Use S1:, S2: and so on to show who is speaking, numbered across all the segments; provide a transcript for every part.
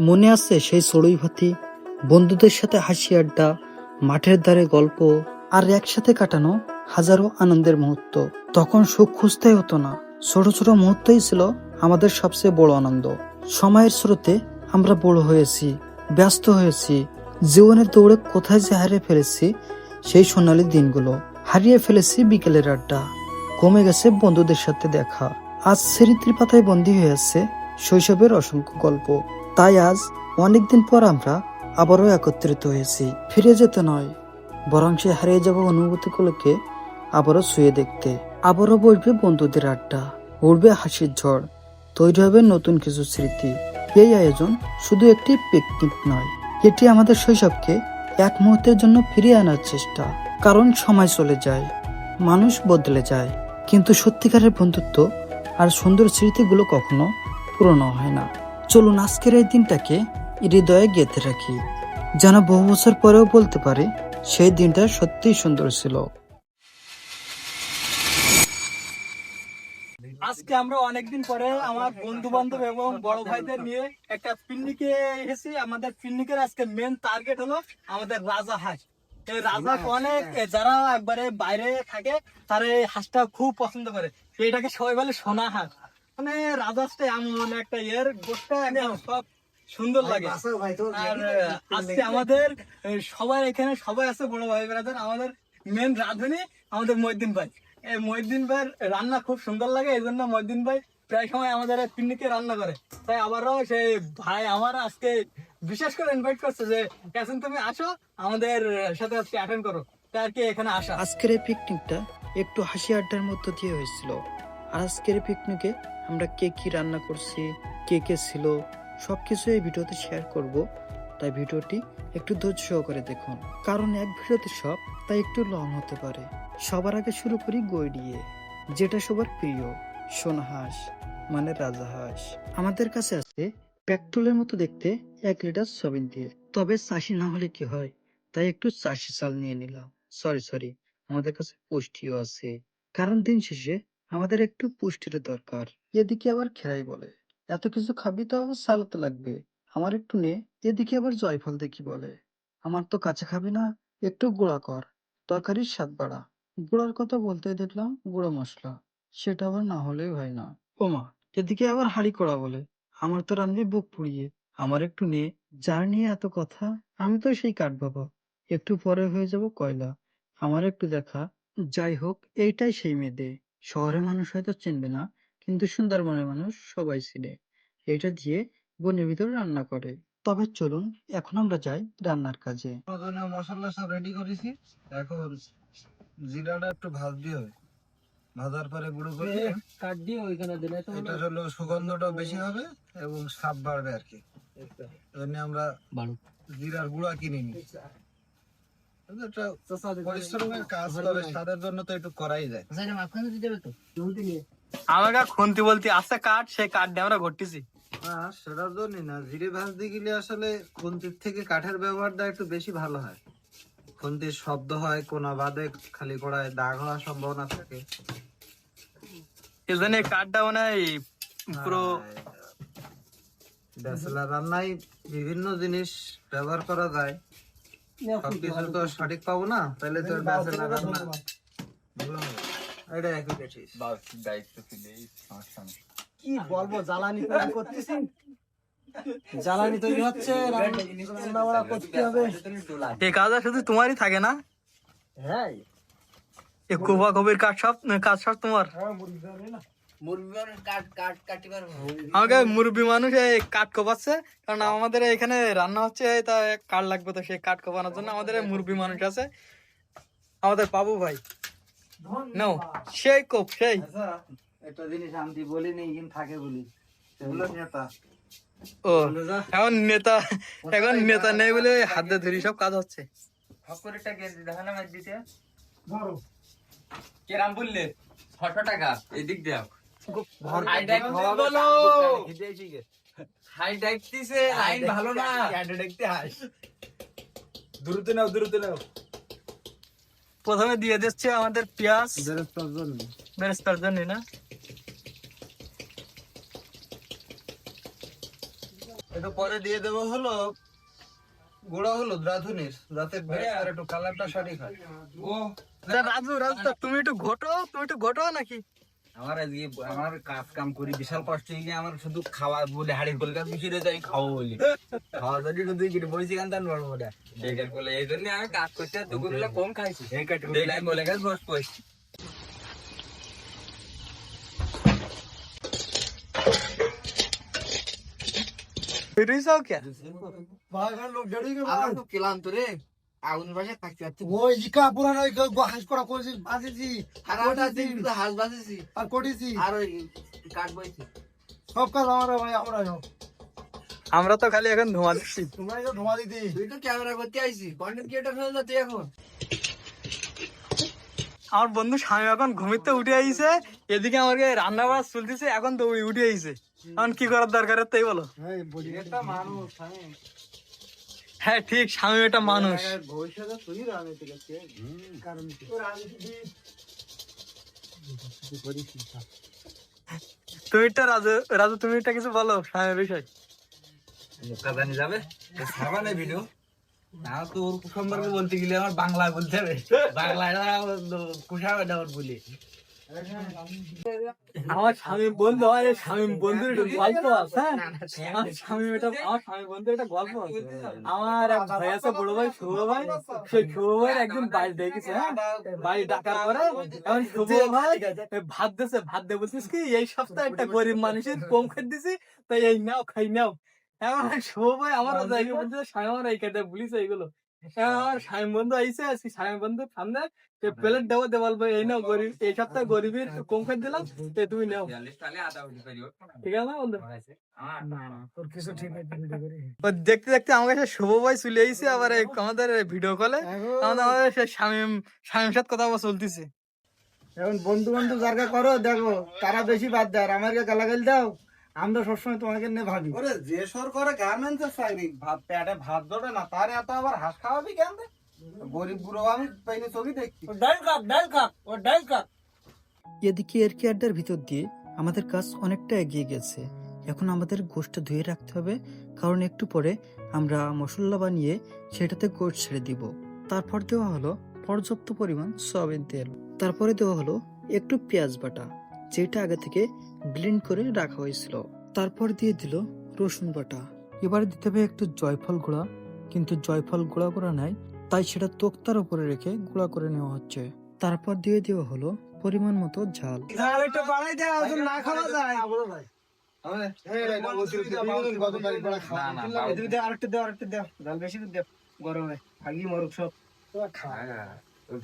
S1: মনে আছে সেই চড়ুই ভাতি, বন্ধুদের সাথে হাসি আড্ডা, মাঠের ধারে গল্প আর একসাথে কাটানো হাজারো আনন্দের মুহূর্ত। তখন সুখ খুঁজতে হতো না, ছোট ছোট মুহূর্তই ছিল আমাদের সবচেয়ে বড় আনন্দ। সময়ের স্রোতে আমরা বড় হয়েছি, ব্যস্ত হয়েছি, জীবনের দৌড়ে কোথায় যে হারিয়ে ফেলেছি সেই সোনালী দিনগুলো। হারিয়ে ফেলেছি বিকেলের আড্ডা, কমে গেছে বন্ধুদের সাথে দেখা। আজ স্মৃতির পাতায় বন্দী হয়ে আছে শৈশবের অসংখ্য গল্প। তাই আজ অনেকদিন পর আমরা আবারও একত্রিত হয়েছি, ফিরে যেতে নয়, বরং সে হারিয়ে যাওয়া অনুভূতিগুলোকে আবারও ছুঁয়ে দেখতে। আবারও বসবে বন্ধুদের আড্ডা, উড়বে হাসির ঝড়, তৈরি হবে নতুন কিছু স্মৃতি। এই আয়োজন শুধু একটি পিকনিক নয়, এটি আমাদের শৈশবকে এক মুহূর্তের জন্য ফিরিয়ে আনার চেষ্টা। কারণ সময় চলে যায়, মানুষ বদলে যায়, কিন্তু সত্যিকারের বন্ধুত্ব আর সুন্দর স্মৃতিগুলো কখনো পুরনো হয় না। চলুন আজকের এই দিনটাকে হৃদয়ে গেঁথে রাখি, যেন বহু বছর পরেও বলতে পারে সেই দিনটা সত্যিই সুন্দর ছিল।
S2: আজকে আমরা অনেকদিন পরে আমার বন্ধু বান্ধব এবং বড় ভাইদের নিয়ে একটা পিকনিকে এসেছি। আমাদের পিকনিকের আজকে মেন টার্গেট হলো আমাদের রাজা হাঁস। এই রাজা অনেক যারা একবারে বাইরে থাকে তারা এই হাঁসটা খুব পছন্দ করে। এটাকে সবাই বলে সোনা হাঁস। মানে রাজাসটা এমন একটা গোষ্ঠটা একদম সব সুন্দর লাগে। আর আজকে আমাদের সবাই এখানে সবাই আছে, বড় ভাই ব্রাদার। আমাদের মেন রাঁধুনি আমাদের মহিউদ্দিন ভাই। এই মহিউদ্দিন ভাইয়ের রান্না খুব সুন্দর লাগে, এই জন্য মহিউদ্দিন ভাই প্রায় সময় আমাদের পিকনিকে রান্না করে। তাই আবারও সেই ভাই আমার আজকে বিশেষ করে ইনভাইট করছে যে এখন তুমি আসো আমাদের সাথে আজকে অ্যাটেন্ড করো, তাই আর কি এখানে আসা।
S1: আজকের এই পিকনিকটা একটু হাসি আড্ডার মধ্য দিয়ে হয়েছিল। আর আজকের এই পিকনিকে আমরা কে কি রান্না করছি, কে কে ছিল, সবকিছু এই ভিডিওতে শেয়ার করব। তাই ভিডিওটি একটু ধৈর্য সহকারে দেখুন, কারণ এক ভিডিওতে সব তাই একটু লং হতে পারে। সবার আগে শুরু করি গই দিয়ে, যেটা সবার প্রিয়, সোনা হাঁস মানে রাজা হাঁস। আমাদের কাছে আছে পেট্রোলের মতো দেখতে 1 লিটার সয়াবিন দিয়ে, তবে চাষি না হলে কি হয়, তাই একটু চাষি চাল নিয়ে নিলাম। সরি, আমাদের কাছে পুষ্টিও আছে, কারণ দিন শেষে আমাদের একটু পুষ্টির দরকার। এদিকে আবার খেরাই বলে এত কিছু খাবি তো আবার সালাতে লাগবে, আমার একটু নে। এদিকে আবার জয়ফল দেখি বলে আমার তো কাঁচা খাবি না, একটু গুঁড়া কর, তরকারির স্বাদ বাড়া। গুঁড়ার কথা বলতে দেখলাম গুঁড়ো মশলা, সেটা আবার না হলেই হয় না। ওমা, এদিকে আবার হাঁড়ি করা বলে আমার তো রান্নায় বুক পুড়িয়ে, আমার একটু নে। যার নিয়ে এত কথা, আমি তো সেই কাঠ বাবা, একটু পরে হয়ে যাব কয়লা, আমার একটু দেখা। যাই হোক, এইটাই সেই মেয়েদে। শহরের মানুষ হয়তো চিনবে না, কিন্তু সুন্দরবনের মানুষ সবাই চিনে। এটা দিয়ে বনের ভিতর রান্না করে। তবে চলুন এখন আমরা যাই রান্নার কাজে।
S3: মশলা সব রেডি করেছি। এখন জিরাটা একটু ভাজতে হবে, ভাজার পরে গুঁড়ো করে
S2: কাট দিয়ে ওইখানে দিলে তো
S3: এটা হলো সুগন্ধটাও বেশি হবে এবং স্বাদ বাড়বে আর কি। এজন্য আমরা জিরার গুঁড়া কিনে নিই। এটা পরিশ্রমের কাজ, তবে স্বাদের জন্য তো একটু করাই যায়।
S2: আমাকে খুন্তি বলতে আছে কাঠ, সেই কাঠ দিয়ে আমরা ঘটিছি।
S3: হ্যাঁ, সেটার জন্যই না, জিরে ভাজতে গেলে আসলে খুন্তির থেকে কাঠের ব্যবহারটা একটু বেশি ভালো হয়। খুন্তির শব্দ হয়, কোনা বাদে খালি কড়ায় দাগ হওয়ার সম্ভাবনা থাকে।
S2: এই জন্য কাঠটা মানে পুরো
S3: ব্যাচেলার রান্নায় বিভিন্ন জিনিস ব্যবহার করা যায়, সবকিছু তো সঠিক পাবো না, তাহলে তো ব্যাচেলার রান্না ভালো হবে। এটা একই দেখিস
S2: কি বলবো, জ্বালানি তৈরি করতেছি, জ্বালানি তৈরি হচ্ছে, রান্না বাড়া করতে হবে। এই কাজটা শুধু তোমারই থাকে না? হ্যাঁ, এই কোবা কবির কাজ সব তোমার। আমাকে মুরব্বী মানুষ এই কাঠ কোপাচ্ছে, কারণ আমাদের এখানে রান্না হচ্ছে, তা কাঠ লাগবে, তো সেই কাঠ কোপানোর জন্য আমাদের মুরব্বী মানুষ আছে, আমাদের বাবু ভাই। নাও সেই কোপ সেই।
S3: একটা জিনিস আমি বলিনি, কিন্তু থাকে বলি, সেগুলো নেতা।
S2: ও এখন নেতা নেই বলে হাতে ধরি সব কাজ হচ্ছে।
S4: কেরাম বললে 600 টাকা এদিক দেও। হাই ডাকতিছে, লাইন ভালো না।
S3: দ্রুত নাও।
S2: প্রথমে দিয়ে দিচ্ছে আমাদের পেঁয়াজ বেরেস্তার জন্য না।
S3: একটু পরে দিয়ে দেবো হলো গুঁড়া হলুদ রাঁধুনির, যাতে বেরেস্তার একটু কালারটা সঠিক হয়।
S4: ও
S2: রাজু রাজু তুমি একটু ঘটো নাকি?
S4: আমার আজকে আমার কাজ কাম করি বিশাল কষ্ট হয়ে গিয়ে, আমার শুধু খাওয়া বলে হাড়ির কলকাতা মিশিয়ে যাই খাওয়া বলি খাওয়া যদি দুই কিনে বসে গান টান বড় বড় ডেকের বলে এই জন্য আমি কাজ করতে দুপুরবেলা কম খাইছি ডেকে বলে গেছে বস পয়সা।
S2: বেরিয়েছাও কে?
S3: বাগান লোক ডেড়ি কে
S4: আমার তো ক্লান্ত রে, আগুন বাসা থাকতে পারছি
S3: ওই জিকা পুরানো ওই হাঁস করা করেছি বাজেছি
S4: হাঁস বাঁচেছি
S3: আর করেছি
S4: আর ওই কাঠ বইছি।
S3: সব কাজ আমরা ভাই আমরা
S2: আমরা তো খালি এখন ধোঁয়া দিচ্ছি।
S3: তোমরা তো ধোয়া দিতে
S4: তুই তো ক্যামেরা করতে আইসি, কন্টেন্ট ক্রিয়েটর হয়ে যাচ্ছে এখন।
S2: আমার বন্ধু স্বামী এখন ঘুমিতে উঠে আইছে, এদিকে আমাকে রান্না বাড়া চলতেছে, এখন তো উঠে আইছে। এখন কি করার দরকার তাই বলো?
S3: এটা মানুষ
S2: হ্যাঁ ঠিক, স্বামী এটা মানুষ।
S3: ভবিষ্যতে তুই রাজনীতি করছে কারণ
S2: তুমি একটা রাজু রাজু তুমি একটা কিছু বলো স্বামীর বিষয়।
S4: মুখটা জানি যাবে সাবানে ভিডিও না তো ওর সম্পর্কে বলতে গেলে আমার বাংলায় বলতে হবে, বাংলায় কুষাবে না ওর বলি।
S2: আমার স্বামী বন্ধু, আমার এই স্বামী বন্ধুর একটা গল্প আছে। হ্যাঁ? আমার স্বামী বন্ধুর একটা গল্প আছে। আমার এক ভাই আছে, বড় ভাই শুভ ভাই। সেই শুভ ভাই একদিন বাড়ি দেখেছে, হ্যাঁ বাড়ি ডাকার পরে এখন শুভ ভাই ভাত দিছে, ভাত দিয়ে বলছিস কি এই সপ্তাহে একটা গরিব মানুষের কম খেতে দিছি, তাই এই নাও খাই নাও। এখন শুভ ভাই আমার জায়গায় বলছে স্বামী আমার এই খেতে বলিস এইগুলো। এখন আমার স্বামী বন্ধু আইসে, আজকে স্বামী বন্ধুর সামনে প্লেট দেবো বলবো এই নাও গরিব, এই সপ্তাহে গরিবের কম খেতে দিলাম, তুমি নাও। ঠিক আছে না বন্ধু?
S3: তোর কিছু ঠিক
S2: ও দেখতে দেখতে আমার কাছে শুভ ভাই চলে আইছে, আবার আমাদের ভিডিও কলে আমাদের স্বামীর সাথে কথা চলতেছে।
S3: এখন বন্ধু বন্ধু জায়গা করো, দেখো তারা বেশি বাদ দেয় আর আমাকে গালাগাল দাও, আমরা সবসময় তোমাকে নিয়ে ভাবি। ওরে যে সর করে গার্মেন্টসের চাকরি, ভাত পেটে ভাত ধরে না, তার এত আবার হাঁস খাওয়াবি কেন? গরিব বুড়ো আমি পাইনি ছবি দেখছি। ডাল কাক।
S1: এদিকে এরকি আড্ডার ভিতর দিয়ে আমাদের কাজ অনেকটা এগিয়ে গেছে। এখন আমাদের গোশটা ধুয়ে রাখতে হবে, কারণ একটু পরে আমরা মশলা বানিয়ে সেটাতে গোশ ছেড়ে দিব। তারপর দেওয়া হলো পর্যাপ্ত পরিমাণ সয়াবিন তেল, তারপরে দেওয়া হলো একটু পেঁয়াজ বাটা, যেটা আগে থেকে ব্লেন্ড করে রাখা হয়েছিল। তারপর দিয়ে দিল রসুন বাটা। এবার দিতে হবে একটু জয়ফল গুঁড়া, কিন্তু জয়ফল গুঁড়া করা নাই, তাই সেটা তোক্তার উপরে রেখে গুঁড়া করে নেওয়া হচ্ছে। তারপর দিয়ে দেওয়া হলো পরিমাণ মতো ঝাল।
S3: ঝাল একটু বাড়াই দাও, না খাওয়া যায়। আরেকটু দাও, ঝাল বেশি দাও, গরমে আগি মরুক সব।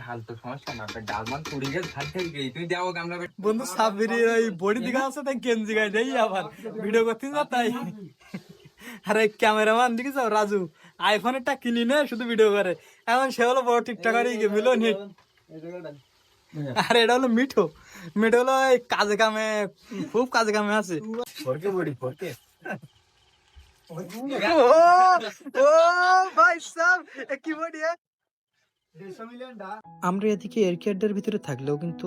S4: ঢাল তো সমস্যা না, ডাল মান পুড়ি গেছে ঢাল থেকে তুই দেওয়া আমরা
S2: বন্ধু সাবির ওই বডি দিকে আছে, তাই গেঞ্জি গায়ে দেই আবার ভিডিও করতে না, তাই আরে ক্যামেরাম্যান দেখেছ রাজু আইফোনেরটা কিনি না, শুধু ভিডিও করে। এখন সে হলো বড় টিকটকার মিলন হিট। আর এটা হলো মিঠো, মিঠো হলো এই কাজে কামে, খুব কাজে কামে আছে। ও ভাই সাব কি বডি।
S1: আমরা এদিকে এরকি আড্ডার ভিতরে থাকলেও কিন্তু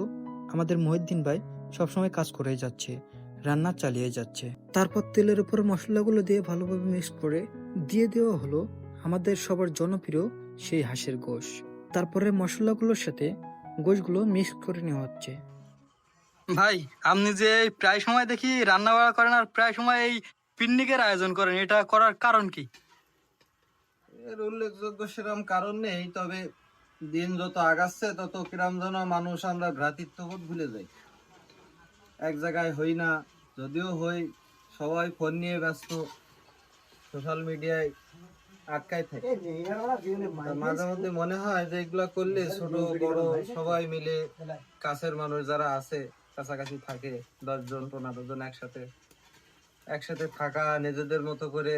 S1: আমাদের মহিউদ্দিন ভাই সবসময় কাজ করেই যাচ্ছে, রান্না চালিয়ে যাচ্ছে। তারপর তেলের উপর মশলাগুলো দিয়ে ভালোভাবে মিক্স করে দিয়ে দেওয়া হলো আমাদের সবার জনপ্রিয় সেই হাঁসের গোশ। তারপরে মশলাগুলোর সাথে গোশগুলো মিক্স করে নেওয়া হচ্ছে।
S2: ভাই আপনি যে এই প্রায় সময় দেখি রান্না বাড়া করেন আর প্রায় সময় এই পিকনিকের আয়োজন করেন, এটা করার কারণ কি?
S3: এর উল্লেখযোগ্য সেরকম কারণ নেই, তবে দিন যত আগাচ্ছে তত কিরাম যেন মানুষ আমরা ভ্রাতৃত্ববোধ ভুলে যাই। এক জায়গায় হই না, যদিও হই সবাই ফোন নিয়ে ব্যস্ত, সোশ্যাল মিডিয়ায় আটকায় থাকে। মাঝে মধ্যে মনে হয় যে এগুলা করলে ছোট বড় সবাই মিলে, কাছের মানুষ যারা আছে কাছাকাছি থাকে 10 জন 15 জন একসাথে থাকা, নিজেদের মতো করে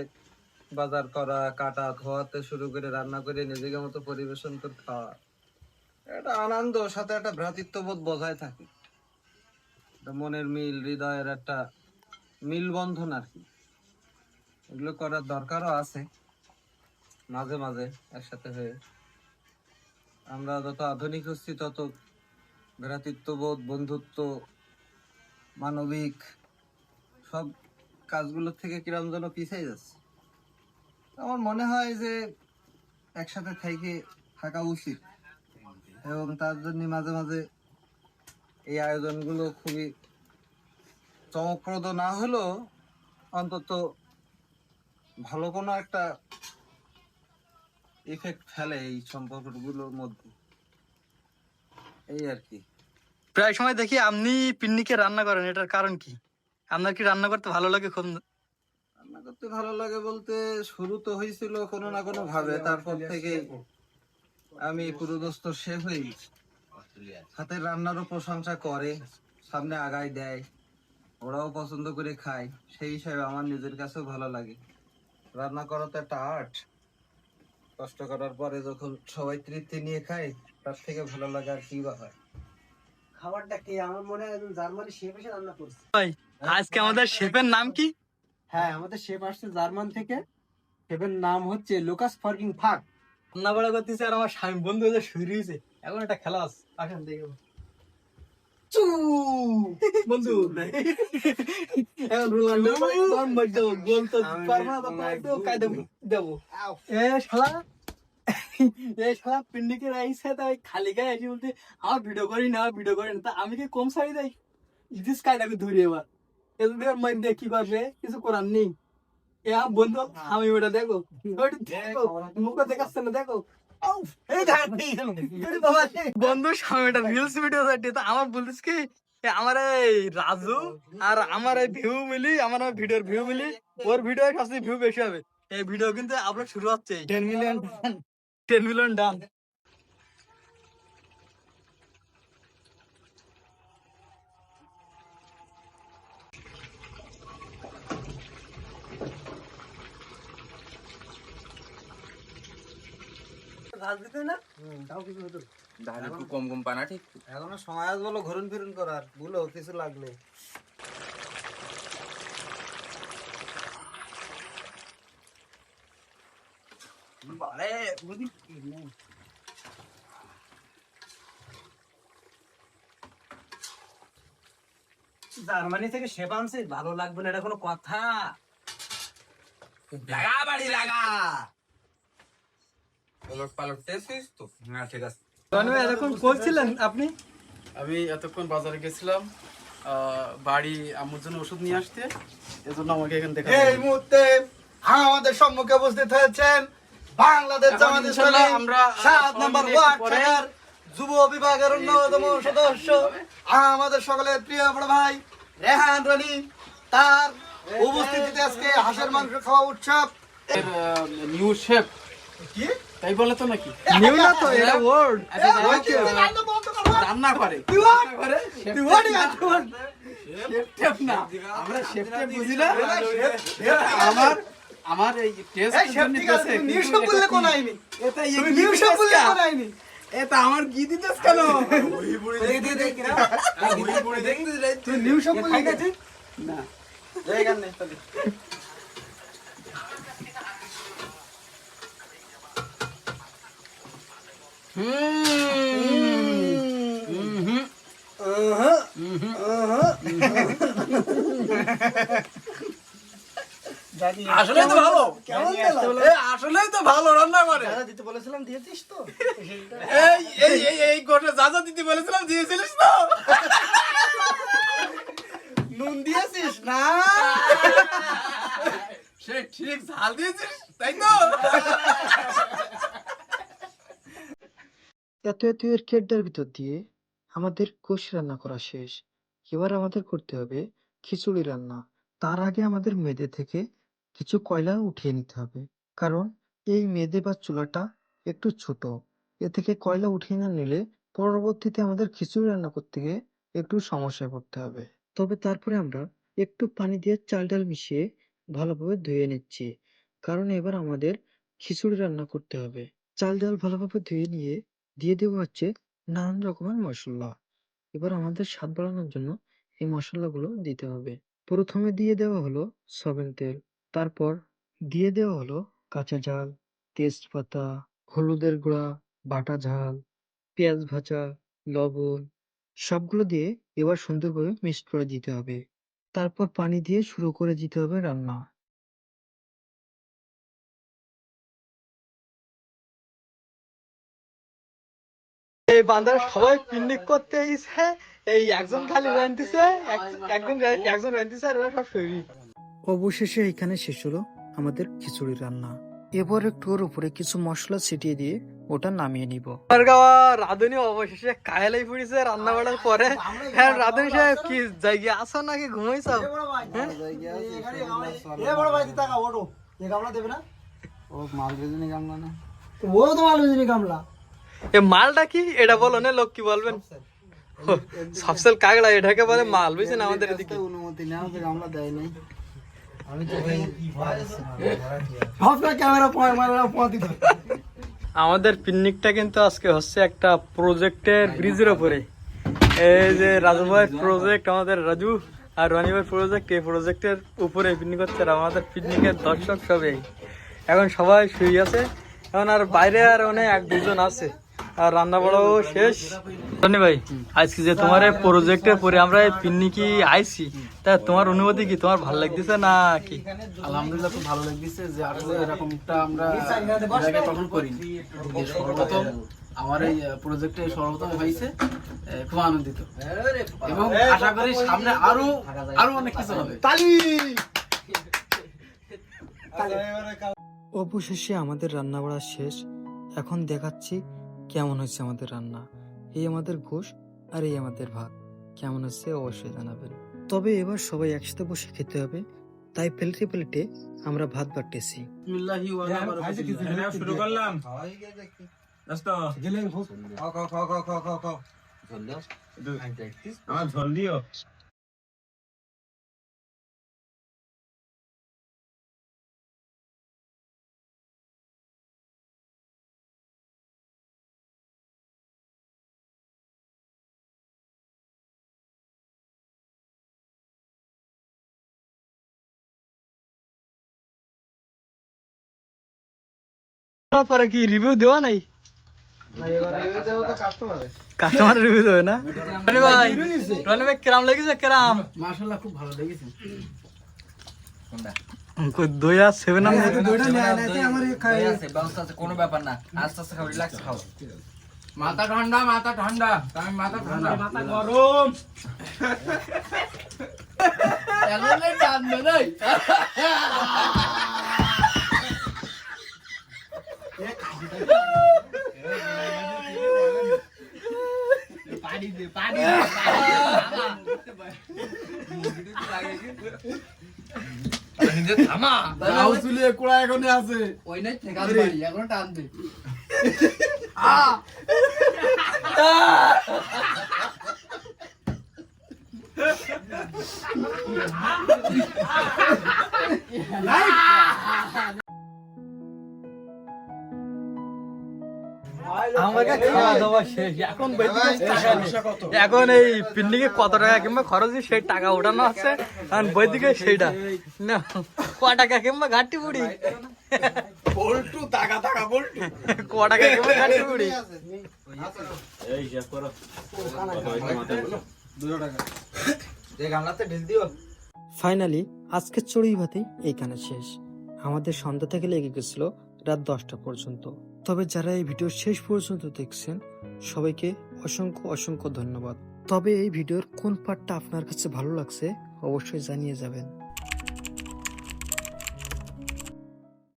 S3: বাজার করা, কাটা, ধোয়াতে শুরু করে রান্না করে নিজেকে মতো পরিবেশন করে খাওয়া, এটা আনন্দ, সাথে একটা ভ্রাতৃত্ববোধ বজায় থাকে, মনের মিল, হৃদয়ের একটা মিলবন্ধন আর কি। এগুলো করার দরকারও আছে মাঝে মাঝে একসাথে হয়ে। আমরা যত আধুনিক হচ্ছি তত ভ্রাতৃত্ববোধ, বন্ধুত্ব, মানবিক সব কাজগুলো থেকে কিরম যেন পিছিয়ে যাচ্ছে। আমার মনে হয় যে একসাথে থাকা উচিত, এবং তার জন্য মাঝে মাঝে এই আয়োজনগুলো খুবই চমকপ্রদ না হলেও অন্তত ভালো কোনো একটা ইফেক্ট ফেলে এই সম্পর্কগুলোর মধ্যে, এই আর কি।
S2: প্রায় সময় দেখি আপনি পিন্নিকে রান্না করেন, এটার কারণ কি? আপনার কি রান্না করতে ভালো লাগে খুব?
S3: রান্না করতে ভালো লাগে বলতে, শুরু তো হয়েছিল কোনো না কোনো ভাবে, তারপর থেকে আমি পুরোদস্ত শেফ হয়ে গেছি। হাতের রান্নারও প্রশংসা করে, সামনে আগায় দেয়, ওরাও পছন্দ করে খায়, সেই হিসাবে আমার নিজের কাছেও ভালো লাগে। রান্না করা তো একটা আর্ট, কষ্ট করার পরে যখন সবাই তৃপ্তি নিয়ে খায়, তার থেকে ভালো লাগে আর কি বা হয়।
S5: খাবারটা কি আমার মনে হয় একজন জার্মানি শেফ এসে রান্না করছে।
S2: ভাই, আজকে আমাদের শেফের নাম কি?
S5: হ্যাঁ, আমাদের শেফ আসছে জার্মান থেকে। শেফের নাম হচ্ছে লুকাস ফার্কিং ফাক।
S2: রান্না বাড়া করতেছে আর আমার স্বামী বন্ধু হয়ে শুরু হয়েছে। এখন একটা খেলা আছে, আসেন দেখো। বন্ধু এখন রোনাল্ডো গোল তো পারবো না, তো কাই দেবো। এ শালা, এই শালা পিন্ডিকে রাইছে, তাই খালি গায়ে এসে বলতে আমার ভিডিও করি না, ভিডিও করি না। তা আমি কি কম সারি দেয়? ইদিস কায়দাকে ধরি এবার এদের মধ্যে কি করবে, কিছু করার নেই। এ আমার বন্ধু আমি ওটা দেখো, ওটা দেখো, মুখে দেখাচ্ছে না, দেখো। বন্ধু স্বামীটা রিলস ভিডিও আমার বলতিস কি, আমার এই রাজু আর আমার এই ভিউ মিলি, আমার ভিডিওর ভিউ মিলি, ওর ভিডিও সবচেয়ে ভিউ বেশি হবে। এই ভিডিও কিন্তু আপলোড শুরু হচ্ছে 10 মিলিয়ন, 10 মিলিয়ন ডান।
S4: তাহলে একটু কম কম পানা ঠিক।
S3: এখনো সময় আছে বলো ঘুরুন ফিরুন করার, বলো কিছু লাগলে।
S5: জার্মানি থেকে শেফ আনছে, ভালো লাগবে না এটা কোনো কথা?
S4: লাগা বাড়ি লাগা। ওলট পালট টেস্ট তো না, ঠিক আছে।
S2: এরকম করছিলেন আপনি?
S6: আমি এতক্ষণ বাজারে গেছিলাম বাড়ি আম্মুর জন্য ওষুধ নিয়ে আসতে, এজন্য আমাকে এখানে দেখা
S3: এই মুহূর্তে আমাদের সম্মুখে উপস্থিত হয়েছেন বাংলাদেশ জামাত ইসলামী
S6: আমরা
S3: 7 নম্বর ওয়ার্ড শাখার যুব বিভাগের অন্যতম সদস্য, আমাদের সকলের প্রিয় বড় ভাই রেহান রনি। তার উপস্থিতিতে আজকে হাঁসের মাংস খাওয়া উৎসব।
S6: নিউ শেফ
S3: কি
S6: তাই বলে তো নাকি?
S2: নিউ না তো, এটা ওয়ার্ড।
S6: রান্না করে শেফ না, আমরা শেফ টেফ বুঝি না। আমার আমার এই টেস্ট জন্য দেশে
S3: নিউ শেফ বললে কোন আইনি,
S6: এটা
S3: তুমি নিউ শেফ বললে কোন আইনি?
S6: এটা আমার কি দিতেছ কেন?
S3: তুই নিউ শেফ বললি
S6: না
S3: জায়গা নেই তাহলে।
S6: আসলেই তো ভালো, আসলেই তো ভালো রান্না করে।
S5: দিতে বলেছিলাম দিয়েছিস তো?
S6: এই এই এই এই গোটা যা যা দিতে বলেছিলাম দিয়েছিলিস তো?
S3: নুন দিয়েছিস না?
S6: সে ঠিক ঝাল দিয়েছিস তাই তো?
S1: এত এত এর খেড্ডার ভিতর দিয়ে আমাদের গোশ রান্না করা শেষ। এবার আমাদের করতে হবে খিচুড়ি রান্না। তার আগে আমাদের মেদে থেকে কিছু কয়লা উঠিয়ে নিতে হবে, কারণ এই মেদে বা চুলাটা একটু ছোট। এ থেকে কয়লা উঠিয়ে না নিলে পরবর্তীতে আমাদের খিচুড়ি রান্না করতে গিয়ে একটু সমস্যায় পড়তে হবে। তবে তারপরে আমরা একটু পানি দিয়ে চাল ডাল মিশিয়ে ভালোভাবে ধুয়ে নিচ্ছি, কারণ এবার আমাদের খিচুড়ি রান্না করতে হবে। চাল ডাল ভালোভাবে ধুয়ে নিয়ে দিয়ে দেবো হচ্ছে নানান রকমের মশলা। এবার আমাদের স্বাদ বাড়ানোর জন্য এই মশলাগুলো দিতে হবে। প্রথমে দিয়ে দেওয়া হলো সয়াবিন তেল, তারপর দিয়ে দেওয়া হলো কাঁচা ঝাল, তেজপাতা, হলুদের গুঁড়া, বাটা ঝাল, পেঁয়াজ ভাজা, লবণ, সবগুলো দিয়ে এবার সুন্দরভাবে মিক্সড করে দিতে হবে। তারপর পানি দিয়ে শুরু করে দিতে হবে রান্না।
S2: এই বান্দার সবাই পিকনিক করতে এসে, এই একজন খালি রাঁধতেছে, একজন রাঁধতেছে আর ওরা সব শুয়ে।
S1: অবশেষে এখানে শেষ হলো আমাদের খিচুড়ি রান্না। এবার একটু ওর উপরে কিছু মশলা ছিটিয়ে দিয়ে ওটা নামিয়ে নিব।
S2: আমার গাওয়া রাঁধুনি অবশেষে কায়লাই পড়েছে রান্না বাড়ার পরে। হ্যাঁ রাঁধুনি সাহেব কি জায়গায় আসো নাকি ঘুমাইছো? এ মালটা কি এটা বলো না, লোক কি বলবেন? সবসেল কাগড়া এটাকে বলে মাল, বুঝছেন আমাদের এদিকে।
S5: অনুমতি নেওয়া গামলা দেয় নাই।
S2: আমাদের পিকনিকটা কিন্তু আজকে হচ্ছে একটা প্রজেক্টের ব্রিজের উপরে। এই যে রাজু ভাই প্রজেক্ট, আমাদের রাজু আর রনি ভাই প্রজেক্ট, এই প্রজেক্টের উপরে পিকনিক হচ্ছে। আর আমাদের পিকনিকের দর্শক সবাই এখন সবাই শুয়ে আছে, এখন আর বাইরে আর অনেক এক দুজন আছে, আর রান্না বাড়াও শেষ। রনি ভাই, আজকে যে তোমার এই প্রজেক্টের পরে আমরা এই পিকনিকে আইছি, তা তোমার অনুভূতি কি? তোমার ভালো লাগতেছে না কি?
S6: আলহামদুলিল্লাহ খুব ভালো লাগতেছে যে আসলে এরকমটা আমরা আগে তখন করিনি। সর্বপ্রথম আমার এই প্রজেক্টে সর্বপ্রথম হয়েছে, খুব আনন্দিত এবং আশা করি সামনে আরো অনেক কিছু হবে।
S1: অবশেষে আমাদের রান্না বাড়া শেষ। এখন দেখাচ্ছি কেমন হয়েছে আমাদের রান্না। এই আমাদের গোশ আর এই আমাদের ভাত। কেমন হচ্ছে অবশ্যই জানাবেন। তবে এবার সবাই একসাথে বসে খেতে হবে, তাই প্লেটে প্লেটে আমরা ভাত বাড়তেছি।
S6: বিসমিল্লাহি ওয়া আলা বারাকাতুহু।
S4: শুরু করলাম। আমার ঝোল দিও।
S2: পরে কি রিভিউ দেওয়া নাই? কাস্টমার রিভিউ দেবে না? রনি ভাই, রনি ভাই কেরাম লেগেছে? কেরাম
S6: মাশাআল্লাহ খুব ভালো লেগেছে।
S2: দই আর 7 আপ
S4: কোনো ব্যাপার না, আস্তে আস্তে খাও, রিল্যাক্স খাও।
S6: মাথা ঠান্ডা, মাথা ঠান্ডা, মাথা ঠান্ডা,
S4: মাথা গরম।
S6: এখন টানবে নাই। কুড়া এখনই আছে, ওই নাই ঠেকাল বাড়ি, এখন টানবে।
S2: আমাকে খাওয়া দাওয়া শেষ, এখন এখন এই পিকনিকে কত টাকা কিংবা খরচ সেই টাকা ওঠানো আছে, এখন বৈদিকে সেইটা না ক টাকা কিংবা ঘাটতি পুড়ি,
S6: বল্টু টাকা টাকা বল্টু
S2: ক টাকা কিংবা ঘাটতি পুড়ি।
S1: ফাইনালি আজকের চড়ুই ভাতেই এইখানে শেষ। আমাদের সন্ধ্যা থেকে লেগে গেছিল রাত 10টা পর্যন্ত। তবে যারা এই ভিডিও শেষ পর্যন্ত দেখছেন সবাইকে অসংখ্য অসংখ্য ধন্যবাদ। তবে এই ভিডিওর কোন পার্টটা আপনার কাছে ভালো লাগছে অবশ্যই জানিয়ে যাবেন।